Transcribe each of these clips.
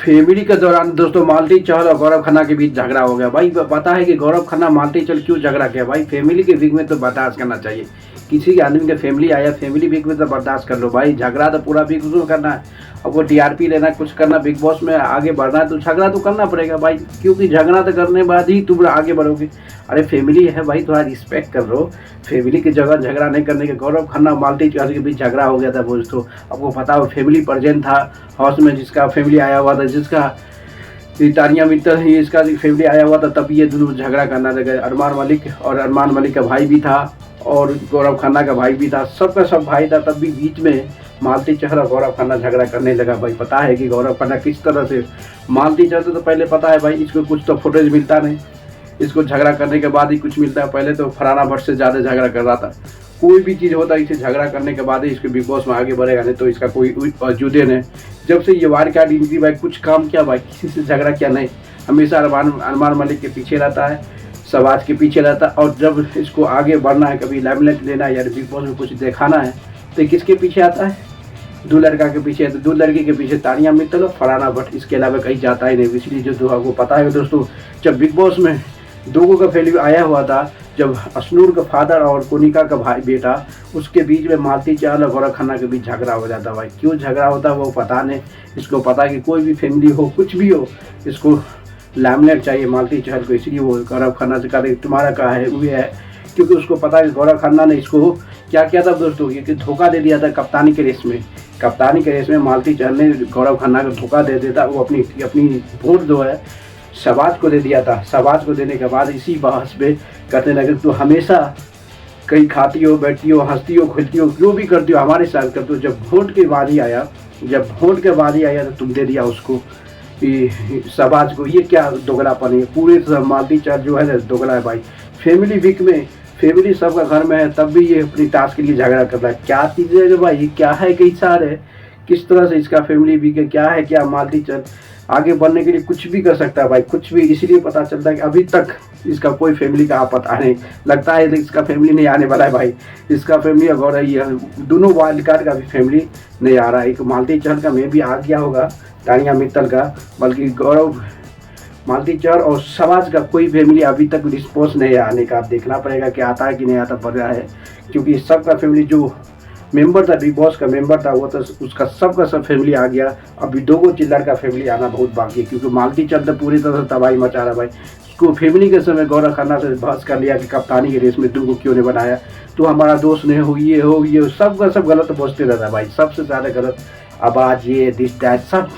Family के दौरान दोस्तों मालती चहल और गौरव खन्ना के बीच झगड़ा हो गया। भाई पता है कि गौरव खन्ना मालती चहल क्यों झगड़ा किया? भाई फैमिली के बीच में तो बर्दाश्त करना चाहिए। किसी के आदमी का फैमिली आया, फैमिली बीच में तो बर्दाश्त कर लो भाई। झगड़ा तो पूरा बिग बॉस में करना है। अब वो टीआरपी लेना, कुछ करना, बिग बॉस में आगे बढ़ना है तो झगड़ा तो करना पड़ेगा भाई, क्योंकि झगड़ा तो करने बाद ही तुम आगे बढ़ोगे। अरे फैमिली है भाई, थोड़ा रिस्पेक्ट कर लो। फैमिली की जगह झगड़ा नहीं करने के। गौरव खन्ना मालती चहल के बीच झगड़ा हो गया था दोस्तों। आपको पता हो फैमिली प्रेजेंट था हाउस में, जिसका फैमिली आया हुआ था, जिसका तानिया मित्तल ही इसका फैमिली आया हुआ था, तब ये दोनों झगड़ा करना लगे। अरमान मलिक और अरमान मलिक का भाई भी था और गौरव खन्ना का भाई भी था, सबका सब भाई था। तब भी बीच में मालती चहल और गौरव खन्ना झगड़ा करने लगा। भाई पता है कि गौरव खन्ना किस तरह से, मालती चहल तो पहले पता है भाई इसको कुछ तो फुटेज मिलता नहीं, इसको झगड़ा करने के बाद ही कुछ मिलता है। पहले तो फराना भट्ट से ज़्यादा झगड़ा कर रहा था। कोई भी चीज़ होता है इसे झगड़ा करने के बाद ही इसके बिग बॉस में आगे बढ़ेगा, नहीं तो इसका कोई वजूदे नहीं। जब से ये वाइल्ड कार्ड एंट्री भाई कुछ काम किया भाई, किसी से झगड़ा किया नहीं। हमेशा अरमान मलिक के पीछे रहता है, शहबाज के पीछे रहता है। और जब इसको आगे बढ़ना है, कभी लाइमलाइट लेना है या बिग बॉस में कुछ दिखाना है, तो किसके पीछे आता है? दो लड़का के पीछे। तो दो लड़की के पीछे तानिया मित्तल और फरहाना भट्ट, इसके अलावा कहीं जाता ही नहीं। इसलिए जो आपको पता है दोस्तों, जब बिग बॉस में दोगों का फैमिली आया हुआ था, जब अशनूर का फादर और कोनिका का भाई बेटा, उसके बीच में मालती चहल और गौरव खन्ना के बीच झगड़ा हो जाता भाई। क्यों झगड़ा होता वो पता नहीं। इसको पता है कि कोई भी फैमिली हो, कुछ भी हो, इसको लाइमलाइट चाहिए मालती चहल को। इसलिए वो गौरव खन्ना से कहते तुम्हारा कहा है वो है, क्योंकि उसको पता है कि गौरव खन्ना ने इसको क्या किया था दोस्तों, ये धोखा दे दिया था कप्तानी के रेस में। कप्तानी के रेस में मालती चहल ने गौरव खन्ना को धोखा दे देता। वो अपनी वोट जो है शहबाज को दे दिया था। शहबाज को देने के बाद इसी बहस पे कहने लगे तो हमेशा कहीं खाती हो, बैठती हो, हंसती हो, खुलती हो, जो भी करती हो हमारे साथ करती हो। जब वोट के बाद ही आया तो तुम दे दिया उसको शहबाज को। ये क्या दोगलापन है? पूरे मालती चहल जो है ना दोगला है भाई। फैमिली वीक में फैमिली सबका घर में है, तब भी ये अपनी टास्क के लिए झगड़ा कर रहा है। क्या चीज़ है भाई, ये क्या है, कैसा है, किस तरह से इसका फैमिली वीक है, क्या है, क्या मालती चहल आगे बढ़ने के लिए कुछ भी कर सकता है भाई, कुछ भी। इसलिए पता चलता है कि अभी तक इसका कोई फैमिली का पता नहीं। लगता है इसका फैमिली नहीं आने वाला है भाई। इसका फैमिली और ये दोनों वाइल्ड कार्ड का भी फैमिली नहीं आ रहा है। एक मालती चहल का में भी आ गया होगा, तानिया मित्तल का, बल्कि गौरव मालती चहल और शहबाज का कोई फैमिली अभी तक रिस्पॉन्स नहीं आने का। आप देखना पड़ेगा कि आता है कि नहीं आता पड़ रहा है, क्योंकि सबका फैमिली जो मेंबर था, बिग बॉस का मेंबर था, वो तो उसका सबका सब फैमिली आ गया। अभी दोगो चिल्लर का फैमिली आना बहुत बाकी है, क्योंकि मालती चहल तो पूरी तरह से तबाही मचा रहा भाई। उसको फैमिली के समय गौरव खन्ना से बहस कर लिया कि कप्तानी के रेस में तुमको क्यों नहीं बनाया, तो हमारा दोस्त नहीं हो, ये सबका सब गलत पहुँचते रहता भाई। सबसे ज़्यादा गलत आवाज़ ये दिस दैट सब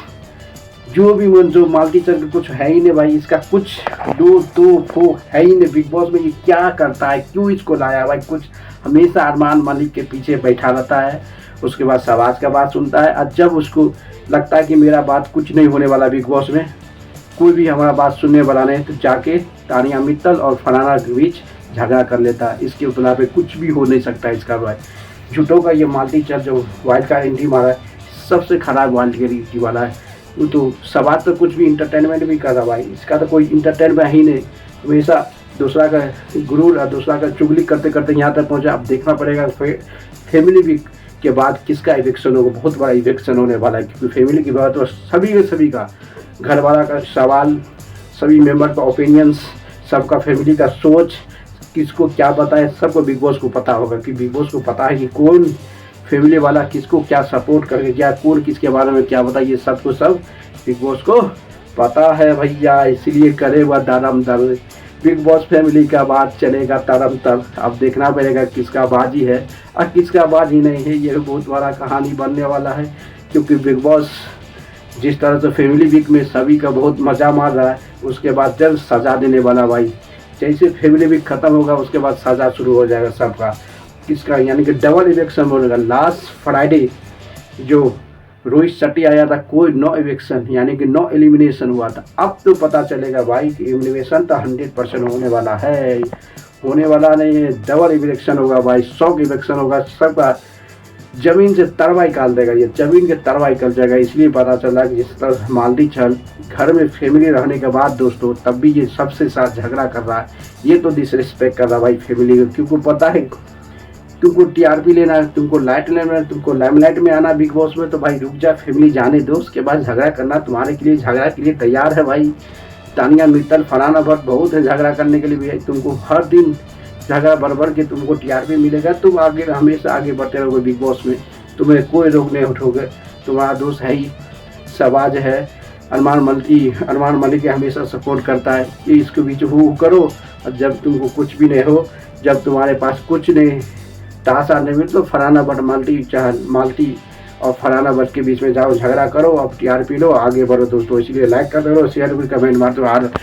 जो भी मन, जो मालती चहल कुछ है ही नहीं भाई। इसका कुछ दो तो है ही नहीं बिग बॉस में। ये क्या करता है, क्यों इसको लाया भाई? कुछ हमेशा अरमान मलिक के पीछे बैठा रहता है, उसके बाद शहबाज का बात सुनता है। और जब उसको लगता है कि मेरा बात कुछ नहीं होने वाला बिग बॉस में, कोई भी हमारा बात सुनने वाला नहीं, तो जाके तानिया मित्तल और फरहाना के बीच झगड़ा कर लेता है। इसके उतना पे कुछ भी हो नहीं सकता इसका भाई। झूठों का ये मालती चहल जो वाइल्ड कार्ड एंट्री मारा है, सबसे खराब वाइल्ड कार्ड एंट्री वाला है। वो तो शहबाज तो कुछ भी इंटरटेनमेंट भी कर रहा भाई, इसका तो कोई इंटरटेनमेंट ही नहीं। हमेशा दूसरा का गुरूर और दूसरा का चुगली करते करते यहाँ तक पहुँचा। अब देखना पड़ेगा फैमिली वीक के बाद किसका इवेक्शन होगा। बहुत बड़ा इवेक्शन होने वाला है, क्योंकि फैमिली की बात तो सभी का घर वाला का सवाल, सभी मेंबर का ओपिनियंस, सबका फैमिली का सोच, किसको क्या बताए, सबको बिग बॉस को पता होगा। कि बिग बॉस को पता है कि कौन फैमिली वाला किसको क्या सपोर्ट करके क्या, कौन किसके बारे में क्या बताए, ये सबको सब बिग बॉस को पता है भैया। इसलिए करे वह धर्म दल। बिग बॉस फैमिली का बात चलेगा तरम तर। अब देखना पड़ेगा किसका बाजी है और किसका बाजी नहीं है। ये बहुत बड़ा कहानी बनने वाला है, क्योंकि बिग बॉस जिस तरह से फैमिली वीक में सभी का बहुत मज़ा मार रहा है, उसके बाद जल्द सज़ा देने वाला भाई। जैसे फैमिली वीक ख़त्म होगा उसके बाद सज़ा शुरू हो जाएगा सबका। किसका, यानी कि डबल इवेक्शन होगा। लास्ट फ्राइडे जो रोहित शेट्टी आया था, कोई नो इवेक्शन यानी कि नो एलिमिनेशन हुआ था। अब तो पता चलेगा भाई कि एलिमिनेशन तो 100% होने वाला है, होने वाला नहीं है, डबल इवेक्शन होगा भाई। 100 इवेक्शन होगा, सबका जमीन से तरवाई काल देगा, ये जमीन के तरवाई कर जाएगा। इसलिए पता चला कि जिस तरह मालती चहल घर में फैमिली रहने के बाद दोस्तों, तब भी ये सबसे साथ झगड़ा कर रहा है। ये तो डिसरिस्पेक्ट कर रहा है भाई फैमिली को, क्योंकि पता है तुमको टीआरपी लेना है, तुमको लाइट लेना है, तुमको लाइमलाइट में आना बिग बॉस में, तो भाई रुक जा, फैमिली जाने दो, उसके बाद झगड़ा करना तुम्हारे के लिए, झगड़ा के लिए तैयार है भाई। तानिया मित्तल, फलाना भट्ट बहुत है झगड़ा करने के लिए भी है। तुमको हर दिन झगड़ा बढ़ के तुमको टीआरपी मिलेगा, तुम आगे हमेशा आगे बढ़ते रहोगे बिग बॉस में, तुम्हें कोई रोकने उठोगे। तुम्हारा दोस्त है ही, शहबाज है, अरमान मलिक के हमेशा सपोर्ट करता है कि इसके बीच वो करो, और जब तुमको कुछ भी नहीं हो, जब तुम्हारे पास कुछ नहीं, ताशा नहीं मिले, तो फलाना बट माल्टी और फलाना बट के बीच में जाओ, झगड़ा करो, अब टीआरपी लो, आगे बढ़ो दोस्तों। इसलिए लाइक कर दो, शेयर भी, कमेंट मार दो।